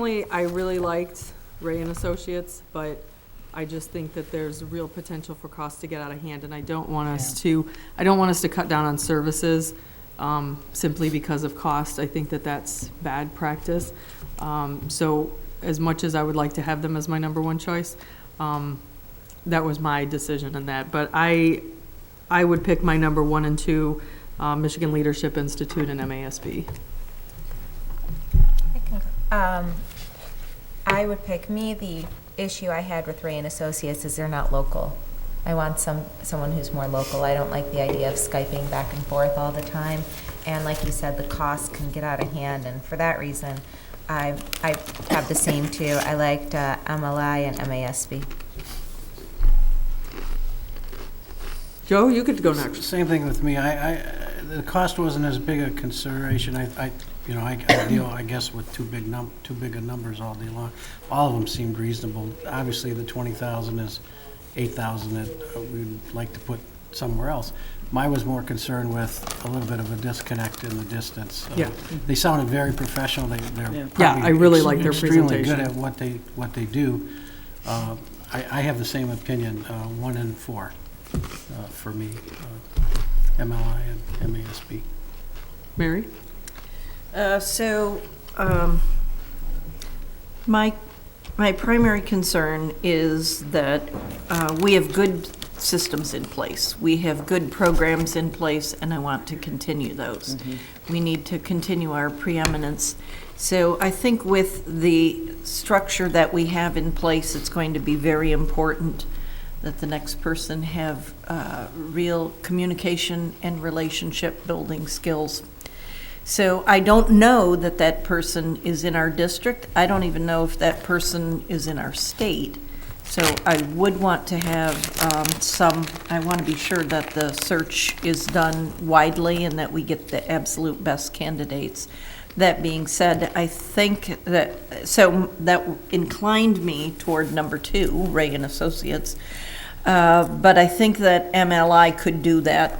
I really liked Ray and Associates, but I just think that there's real potential for costs to get out of hand, and I don't want us to cut down on services simply because of cost. I think that that's bad practice. So as much as I would like to have them as my number one choice, that was my decision in that. But I would pick my number 1 and 2, Michigan Leadership Institute and MASB. I would pick the issue I had with Ray and Associates is they're not local. I want someone who's more local. I don't like the idea of Skyping back and forth all the time. And like you said, the costs can get out of hand. And for that reason, I have the same too. I liked MLI and MASB. Joe, you get to go next. Same thing with me. The cost wasn't as big a consideration. I deal, I guess, with too big of numbers all day long. All of them seemed reasonable. Obviously, the 20,000 is 8,000 that we'd like to put somewhere else. Mine was more concerned with a little bit of a disconnect in the distance. Yeah. They sounded very professional. They're I really like their extremely presentation. good at what they do. I have the same opinion, 1 and 4 for me, MLI and MASB. Mary? My primary concern is that we have good systems in place. We have good programs in place, and I want to continue those. Mm-hmm. We need to continue our preeminence. So I think with the structure that we have in place, it's going to be very important that the next person have real communication and relationship building skills. So I don't know that that person is in our district. I don't even know if that person is in our state. So I would want to have I want to be sure that the search is done widely and that we get the absolute best candidates. That being said, I think that inclined me toward number 2, Ray and Associates. But I think that MLI could do that.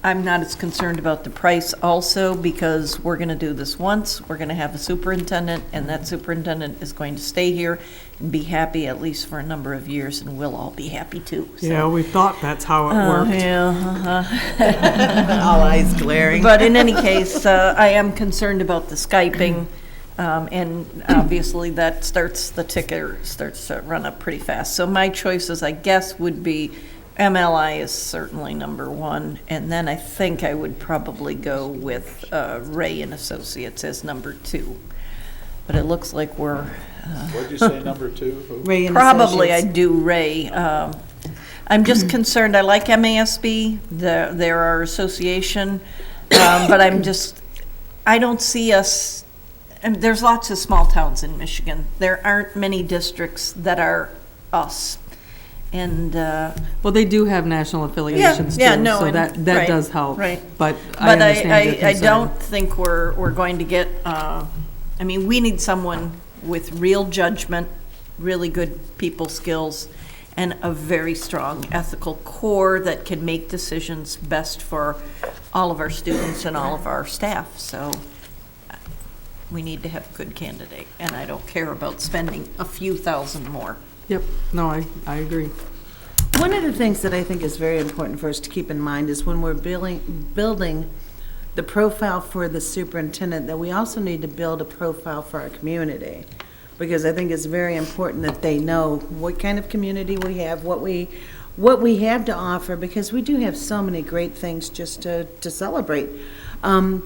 I'm not as concerned about the price also because we're going to do this once. We're going to have a superintendent, and that superintendent is going to stay here and be happy at least for a number of years, and we'll all be happy too. So. Yeah, we thought that's how it worked. All eyes glaring. But in any case, I am concerned about the Skyping, and obviously that the ticker starts to run up pretty fast. So my choices, I guess, would be MLI is certainly number 1, and then I think I would probably go with Ray and Associates as number 2. But it looks like we're... What'd you say, number 2? Ray and Probably Associates. I'd do Ray. I'm just concerned. I like MASB. They're our association, but I don't see us... And there's lots of small towns in Michigan. There aren't many districts that are us. And well, they do have national affiliations too, so that right, does help. Right. But I don't think we're going to get. We need someone with real judgment, really good people skills, and a very strong ethical core that can make decisions best for all of our students and all of our staff. So we need to have a good candidate, and I don't care about spending a few thousand more. Yep. No, I agree. One of the things that I think is very important for us to keep in mind is when we're building the profile for the superintendent, that we also need to build a profile for our community. Because I think it's very important that they know what kind of community we have, what we have to offer, because we do have so many great things just to celebrate. And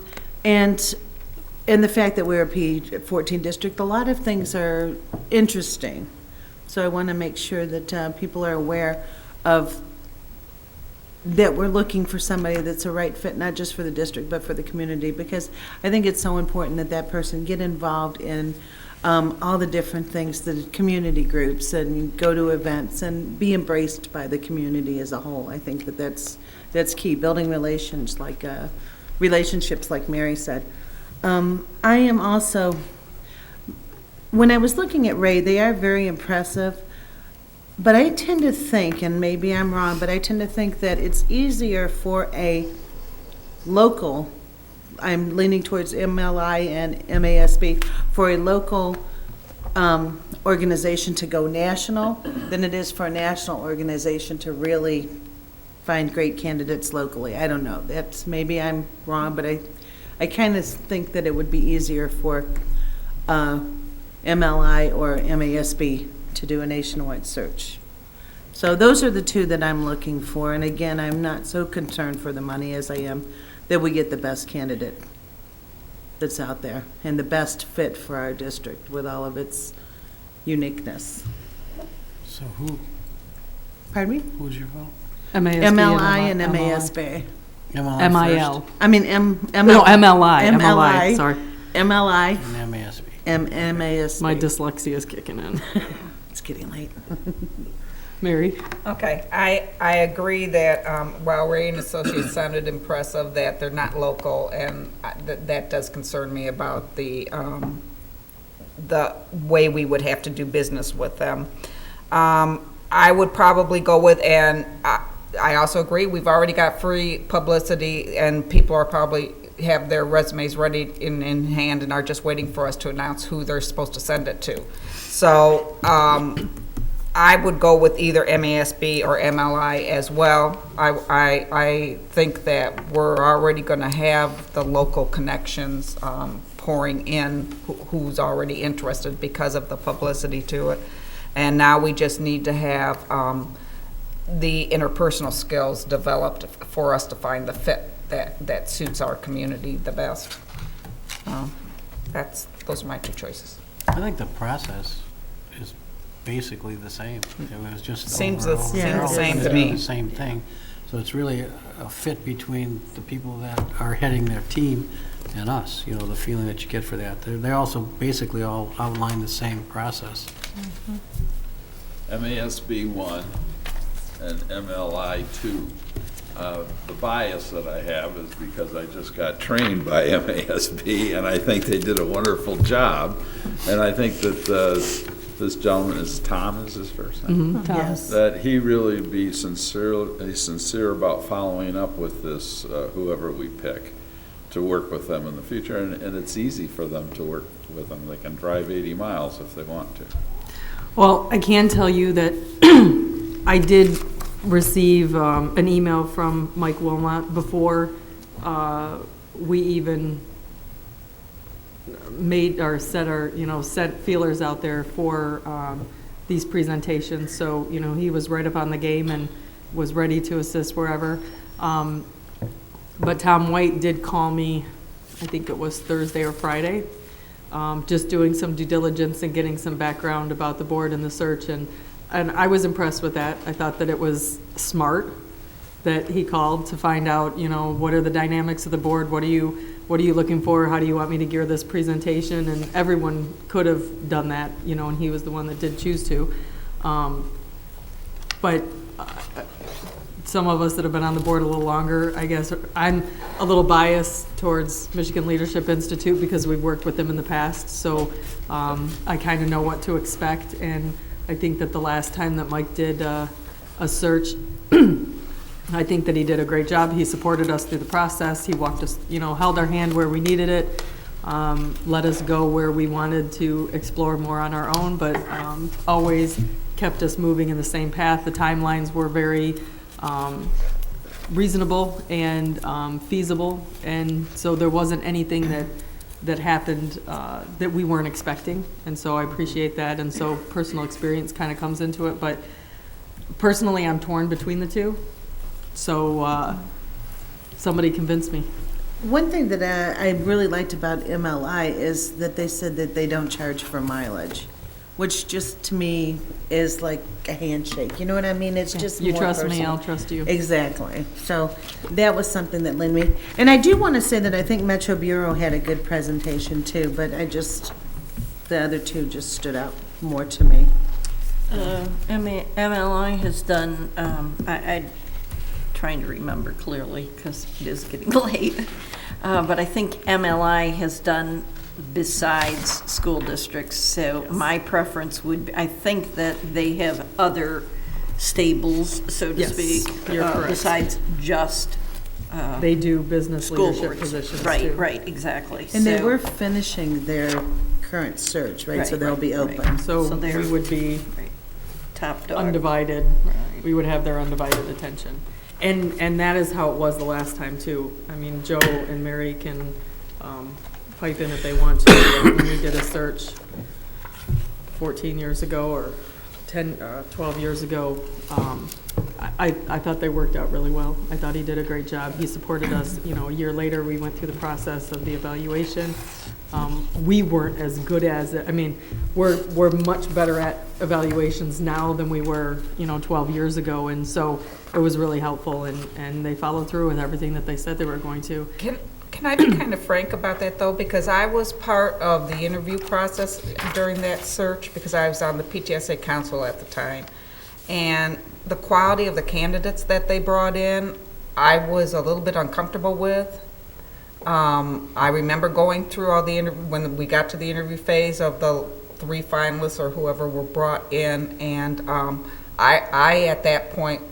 the fact that we're a P14 district, a lot of things are interesting. So I want to make sure that people are aware of that we're looking for somebody that's a right fit, not just for the district, but for the community, because I think it's so important that that person get involved in all the different things, the community groups, and go to events and be embraced by the community as a whole. I think that's key, building relationships like Mary said. I am also... When I was looking at Ray, they are very impressive, but I tend to think, and maybe I'm wrong, but I tend to think that it's easier for a local, I'm leaning towards MLI and MASB, for a local organization to go national than it is for a national organization to really find great candidates locally. I don't know. That's, maybe I'm wrong, but I kind of think that it would be easier for MLI or MASB to do a nationwide search. So those are the two that I'm looking for. And again, I'm not so concerned for the money as I am that we get the best candidate that's out there and the best fit for our district with all of its uniqueness. So Pardon me? who's your vote? MASB MLI and MASB. MIL. I mean, No, MLI, sorry. MLI, And MASB. MASB. My dyslexia is kicking in. It's getting late. Mary? Okay, I agree that while Ray and Associates sounded impressive, that they're not local, and that does concern me about the way we would have to do business with them. I would probably go with, and I also agree, we've already got free publicity, and people are probably have their resumes ready in hand and are just waiting for us to announce who they're supposed to send it to. So I would go with either MASB or MLI as well. I think that we're already going to have the local connections pouring in who's already interested because of the publicity to it. And now we just need to have the interpersonal skills developed for us to find the fit that suits our community the best. Those are my two choices. I think the process is basically the same. It was just Seems over the and over. same They're all to gonna do me. the same thing. So it's really a fit between the people that are heading their team and us, you know, the feeling that you get for that. They also basically all outline the same process. MASB 1 and MLI 2. The bias that I have is because I just got trained by MASB, and I think they did a wonderful job. And I think that this gentleman, is Tom is his first name? Yes. That he really be sincere about following up with this, whoever we pick, to work with them in the future. And it's easy for them to work with them. They can drive 80 miles if they want to. Well, I can tell you that I did receive an email from Mike Wilmot before we even made or set feelers out there for these presentations. So, he was right up on the game and was ready to assist wherever. But Tom White did call me, I think it was Thursday or Friday, just doing some due diligence and getting some background about the board and the search. And I was impressed with that. I thought that it was smart that he called to find out, what are the dynamics of the board? What are you looking for? How do you want me to gear this presentation? And everyone could have done that, and he was the one that did choose to. But some of us that have been on the board a little longer, I guess, I'm a little biased towards Michigan Leadership Institute because we've worked with them in the past. So I kind of know what to expect. And I think that the last time that Mike did a search, I think that he did a great job. He supported us through the process. He walked us, held our hand where we needed it, let us go where we wanted to explore more on our own, but always kept us moving in the same path. The timelines were very reasonable and feasible, and so there wasn't anything that happened that we weren't expecting, and so I appreciate that. And so personal experience kind of comes into it, but personally I'm torn between the two. So somebody convinced me. One thing that I really liked about MLI is that they said that they don't charge for mileage, which just to me is like a handshake. You know what I mean? It's just You more trust me, personal. I'll trust you. Exactly. So that was something that led me. And I do want to say that I think Metro Bureau had a good presentation too, but the other two just stood out more to me. MLI has done, I'm trying to remember clearly because it is getting late, but I think MLI has done besides school districts. So my preference would be, I think that they have other stables, so to Yes, speak, you're correct. besides just They do business school leadership boards. positions too. Right, exactly. And they So- were finishing their current search, right? So Right, they'll be right, open. So So they're- we would be Top dog. undivided, we would have their undivided attention. And that is how it was the last time too. I mean, Joe and Mary can pipe in if they want to. When we did a search 14 years ago or 12 years ago, I thought they worked out really well. I thought he did a great job. He supported us, a year later, we went through the process of the evaluation. We weren't as good as, we're much better at evaluations now than we were, 12 years ago. And so it was really helpful, and they followed through with everything that they said they were going to. Can I be kind of frank about that, though? Because I was part of the interview process during that search, because I was on the PTSA council at the time. And the quality of the candidates that they brought in, I was a little bit uncomfortable with. I remember going through all the when we got to the interview phase of the 3 finalists or whoever were brought in, and I at that point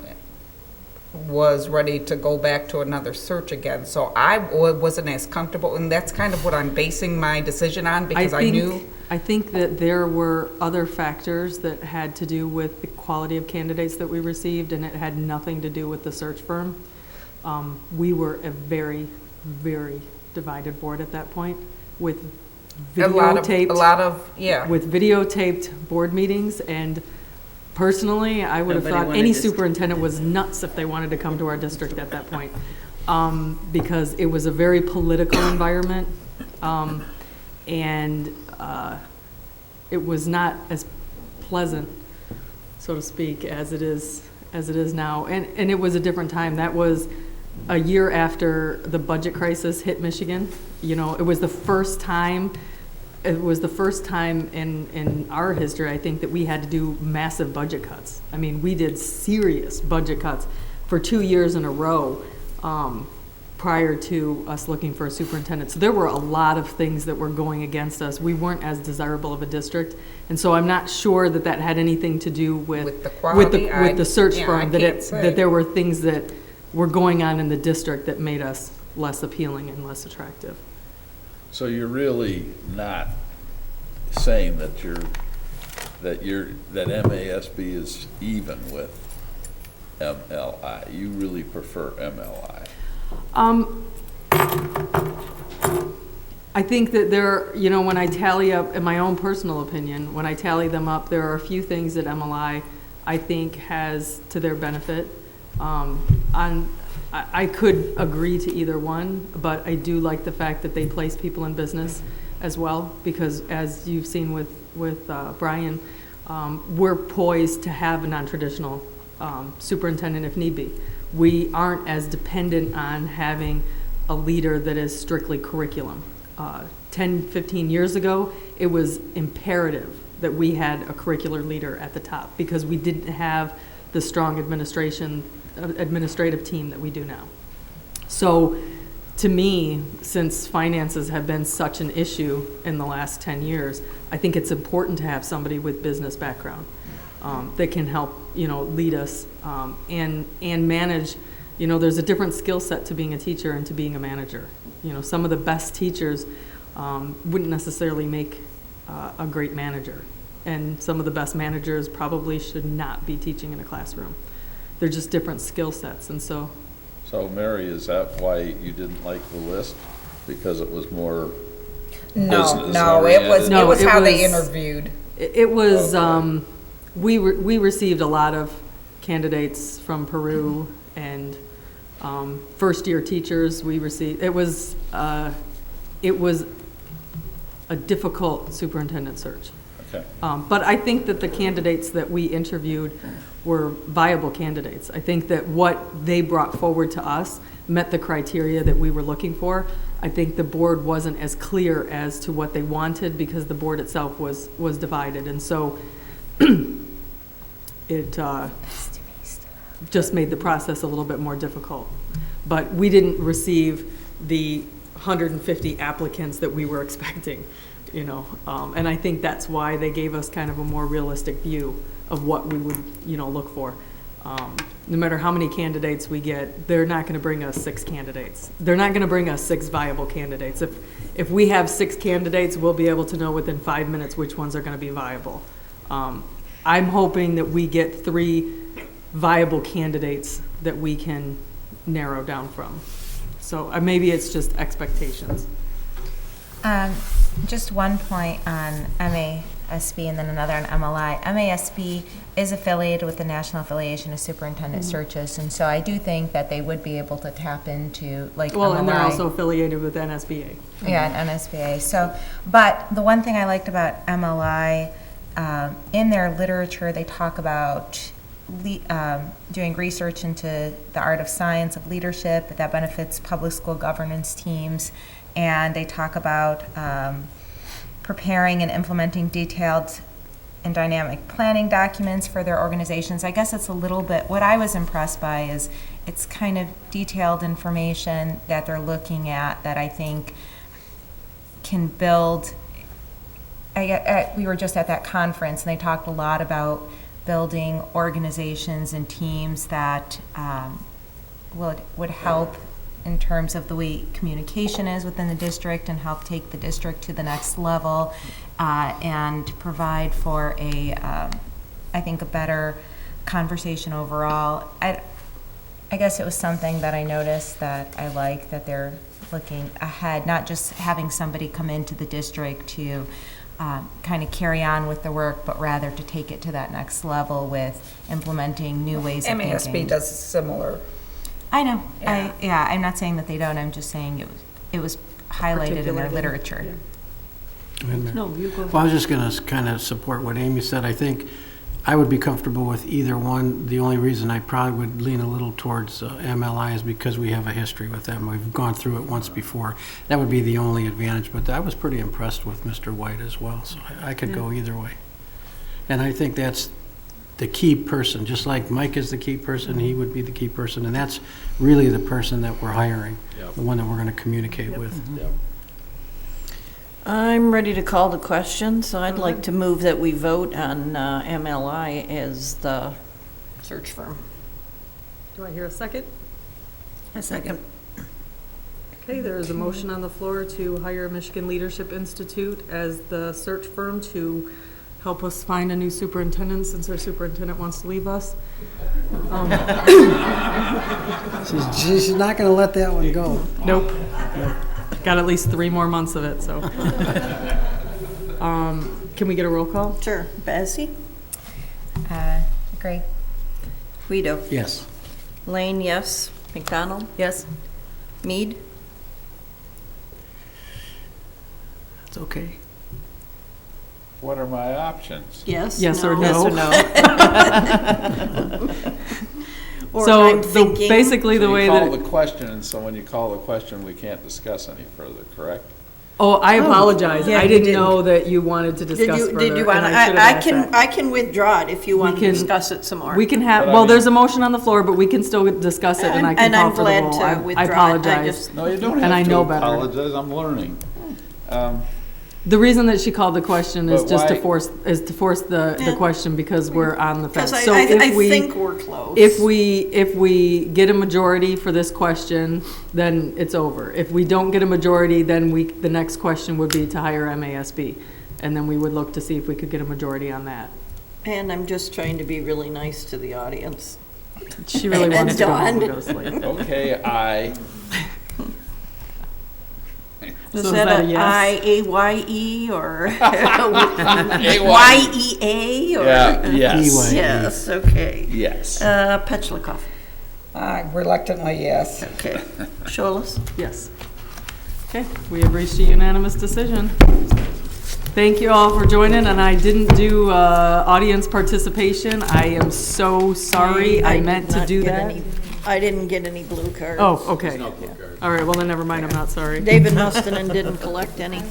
was ready to go back to another search again. So I wasn't as comfortable, and that's kind of what I'm basing my decision on, because I knew. I think that there were other factors that had to do with the quality of candidates that we received, and it had nothing to do with the search firm. We were a very, very divided board at that point, with videotaped, with videotaped board meetings. And personally, I would have Nobody thought wanted any to- superintendent was nuts if they wanted to come to our district at that point, because it was a very political environment, and it was not as pleasant, so to speak, as it is now. And it was a different time. That was a year after the budget crisis hit Michigan. It was the first time. It was the first time in our history, I think, that we had to do massive budget cuts. I mean, we did serious budget cuts for 2 years in a row prior to us looking for a superintendent. So there were a lot of things that were going against us. We weren't as desirable of a district. And so I'm not sure that that had anything to do with the quality. with the search firm, that that there were things that were going on in the district that made us less appealing and less attractive. So you're really not saying that MASB is even with MLI. You really prefer MLI. I think that when I tally up, in my own personal opinion, when I tally them up, there are a few things that MLI, I think, has to their benefit. I could agree to either one, but I do like the fact that they place people in business as well, because as you've seen with Brian, we're poised to have a non-traditional superintendent if need be. We aren't as dependent on having a leader that is strictly curriculum. 10, 15 years ago, it was imperative that we had a curricular leader at the top, because we didn't have the strong administrative team that we do now. So to me, since finances have been such an issue in the last 10 years, I think it's important to have somebody with business background that can help, lead us and manage. There's a different skill set to being a teacher and to being a manager. Some of the best teachers wouldn't necessarily make a great manager, and some of the best managers probably should not be teaching in a classroom. They're just different skill sets, and so. So Mary, is that why you didn't like the list? Because it was more No, business it was oriented? how they interviewed. It was, Okay. we received a lot of candidates from Peru and first-year teachers. We received, it was a difficult superintendent search. Okay. But I think that the candidates that we interviewed were viable candidates. I think that what they brought forward to us met the criteria that we were looking for. I think the board wasn't as clear as to what they wanted, because the board itself was divided. And so it just made the process a little bit more difficult. But we didn't receive the 150 applicants that we were expecting, and I think that's why they gave us kind of a more realistic view of what we would, look for. No matter how many candidates we get, they're not gonna bring us 6 candidates. They're not gonna bring us 6 viable candidates. If we have 6 candidates, we'll be able to know within 5 minutes which ones are gonna be viable. I'm hoping that we get 3 viable candidates that we can narrow down from. So maybe it's just expectations. Just one point on MASB and then another on MLI. MASB is affiliated with the National Affiliation of Superintendent Searches, and so I do think that they would be able to tap into, like, Well, and they're MLI. also affiliated with NSBA. Yeah, and NSBA. So, but the one thing I liked about MLI, in their literature, they talk about doing research into the art of science of leadership that benefits public school governance teams, and they talk about preparing and implementing detailed and dynamic planning documents for their organizations. I guess it's a little bit, what I was impressed by is it's kind of detailed information that they're looking at that I think can build. We were just at that conference, and they talked a lot about building organizations and teams that would help in terms of the way communication is within the district and help take the district to the next level, and provide for I think, a better conversation overall. I guess it was something that I noticed that I like, that they're looking ahead, not just having somebody come into the district to kind of carry on with the work, but rather to take it to that next level with implementing new ways of thinking. MASB does similar. I know. Yeah. I'm not saying that they don't. I'm just saying it was highlighted in their Articulated, literature. No, you go. Well, I was just going to kind of support what Amy said. I think I would be comfortable with either one. The only reason I probably would lean a little towards MLI is because we have a history with them. We've gone through it once before. That would be the only advantage, but I was pretty impressed with Mr. White as well, so I could go either way. And I think that's the key person. Just like Mike is the key person, he would be the key person, and that's really the person that we're hiring, the one that we're going to communicate with. I'm ready to call the question, so I'd like to move that we vote on MLI as the search firm. Do I hear a second? A second. Okay, there is a motion on the floor to hire Michigan Leadership Institute as the search firm to help us find a new superintendent, since our superintendent wants to leave us. She's not going to let that one go. Nope. Got at least 3 more months of it, so. Can we get a roll call? Sure. Bessie? Agree. Guido? Yes. Lane, yes. McDonald? Yes. Mead? It's okay. What are my options? Yes. Yes or Yes or no? no? Or So I'm thinking. basically the So way you call that, the question, and so when you call the question, we can't discuss any further, correct? oh, I apologize. yeah, I you didn't didn't. know that you wanted to Did discuss you, further. did you want, and I should have asked that. I can withdraw it if you want to can- discuss it some more. We can have, But I well, mean- there's a motion on the floor, but we can still discuss it, and I can And call I'm for the glad roll. to I withdraw it. I apologize. just- No, you don't And I have to know better. apologize, I'm learning. The reason that she called the question is But just to why- force the Yeah. question because we're on the fence. Because So I if we, think we're close. if we get a majority for this question, then it's over. If we don't get a majority, then the next question would be to hire MASB. And then we would look to see if we could get a majority on that. And I'm just trying to be really nice to the audience. She really And wants to go home Dawn. and go to sleep. Okay, Is So is that that a a yes? IAYE or AYE. YEA or? Yeah, yes, EY. Yes, okay. yes. Petchlikov, Reluctantly, yes. okay. Scholas? Yes. Okay, we have reached a unanimous decision. Thank you all for joining, and I didn't do audience participation. I am so sorry. I did meant to not do get that. I didn't get any blue cards. Oh, okay. All right, well then never mind, I'm not sorry. David Mustonen didn't collect any.